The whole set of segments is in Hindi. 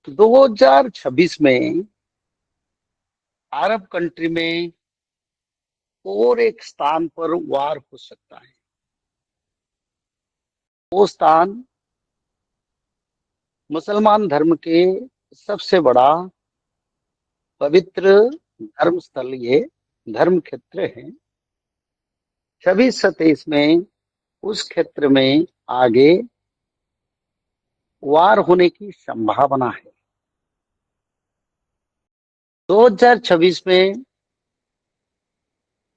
2026 में अरब कंट्री में और एक स्थान पर वार हो सकता है। वो स्थान मुसलमान धर्म के सबसे बड़ा पवित्र धर्म स्थल, ये धर्म क्षेत्र है। 26-27 में उस क्षेत्र में आगे वार होने की संभावना है। 2026 में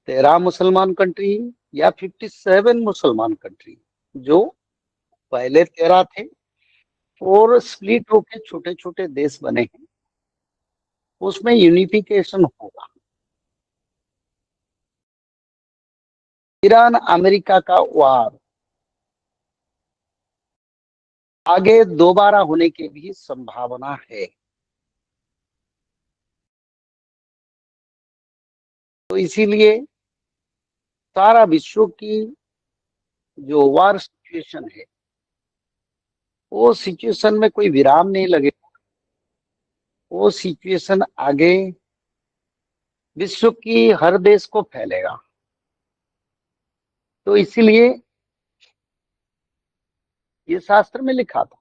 13 मुसलमान कंट्री या 57 मुसलमान कंट्री, जो पहले 13 थे और स्प्लिट होके छोटे छोटे देश बने हैं, उसमें यूनिफिकेशन होगा। ईरान अमेरिका का वार आगे दोबारा होने की भी संभावना है। तो इसीलिए सारा विश्व की जो वार सिचुएशन है, वो सिचुएशन में कोई विराम नहीं लगेगा। वो सिचुएशन आगे विश्व की हर देश को फैलेगा। तो इसीलिए ये शास्त्र में लिखा था।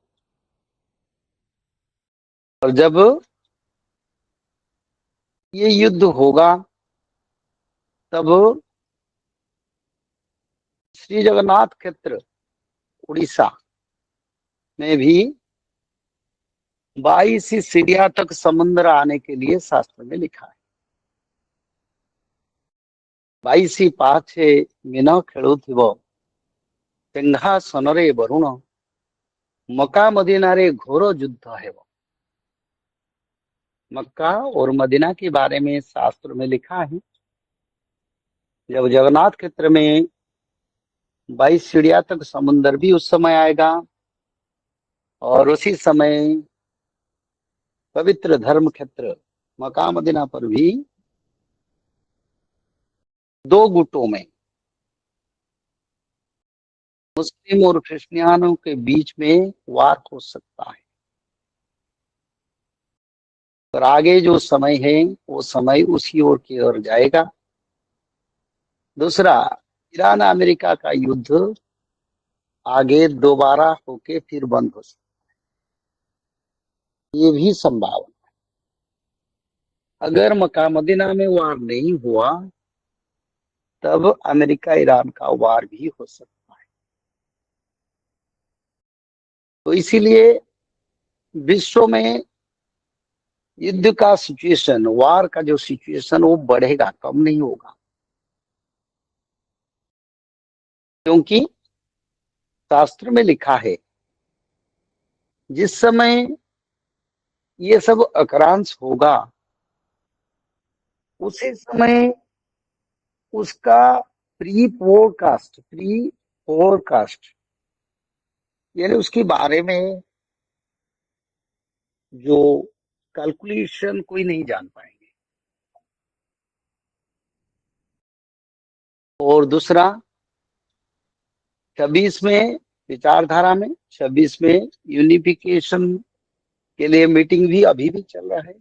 और जब ये युद्ध होगा तब श्री जगन्नाथ क्षेत्र उड़ीसा में भी 22 सीढ़ियां तक समुद्र आने के लिए शास्त्र में लिखा है। 22 पाछे मीन खेलुथिबो सिंहासनरे वरुण मक्का मदीना रे घोर युद्ध है। वो मक्का और मदीना के बारे में शास्त्र में लिखा है। जब जगन्नाथ क्षेत्र में 22 सीढ़ियां तक समुद्र भी उस समय आएगा और उसी समय पवित्र धर्म क्षेत्र मक्का मदीना पर भी दो गुटों में, मुस्लिम और क्रिश्चियनों के बीच में वार हो सकता है। पर आगे जो समय है वो समय उसी ओर की ओर जाएगा। दूसरा, ईरान अमेरिका का युद्ध आगे दोबारा होके फिर बंद हो सकता है, ये भी संभावना। अगर मक्का मदीना में वार नहीं हुआ तब अमेरिका ईरान का वार भी हो सकता है। तो इसीलिए विश्व में युद्ध का सिचुएशन, वार का जो सिचुएशन, वो बढ़ेगा, कम नहीं होगा। क्योंकि शास्त्र में लिखा है जिस समय ये सब अक्रांश होगा उसी समय उसका प्री फोरकास्ट यानी उसके बारे में जो कैलकुलेशन कोई नहीं जान पाएंगे। और दूसरा, 26 में विचारधारा में 26 में यूनिफिकेशन के लिए मीटिंग भी अभी भी चल रहा है।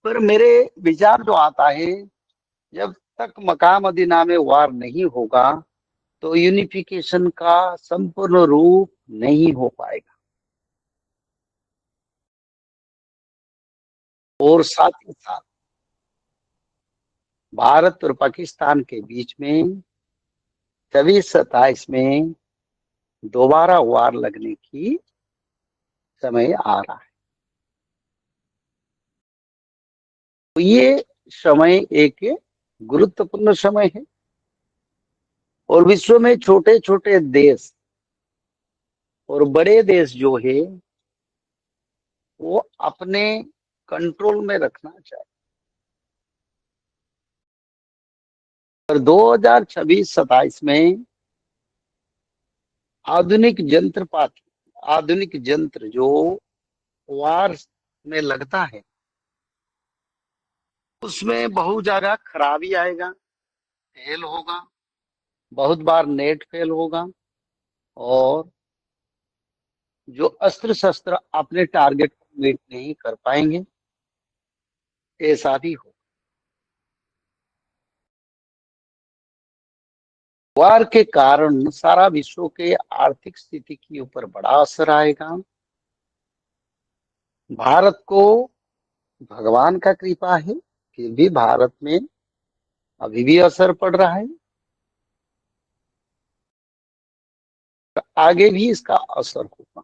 पर मेरे विचार जो आता है, जब तक मक्का मदीना में वार नहीं होगा तो यूनिफिकेशन का संपूर्ण रूप नहीं हो पाएगा। और साथ ही साथ भारत और पाकिस्तान के बीच में 26-27 में दोबारा वार लगने की समय आ रहा है। तो ये समय एक गुरुत्वपूर्ण समय है और विश्व में छोटे छोटे देश और बड़े देश जो है वो अपने कंट्रोल में रखना चाहिए। और 2026-27 में आधुनिक यंत्र जो वार में लगता है उसमें बहुत ज्यादा खराबी आएगा, फेल होगा, बहुत बार नेट फेल होगा। और जो अस्त्र शस्त्र अपने टारगेट मीट नहीं कर पाएंगे, ऐसा भी हो। वार के कारण सारा विश्व के आर्थिक स्थिति के ऊपर बड़ा असर आएगा। भारत को भगवान का कृपा है, फिर भी भारत में अभी भी असर पड़ रहा है, आगे भी इसका असर होगा।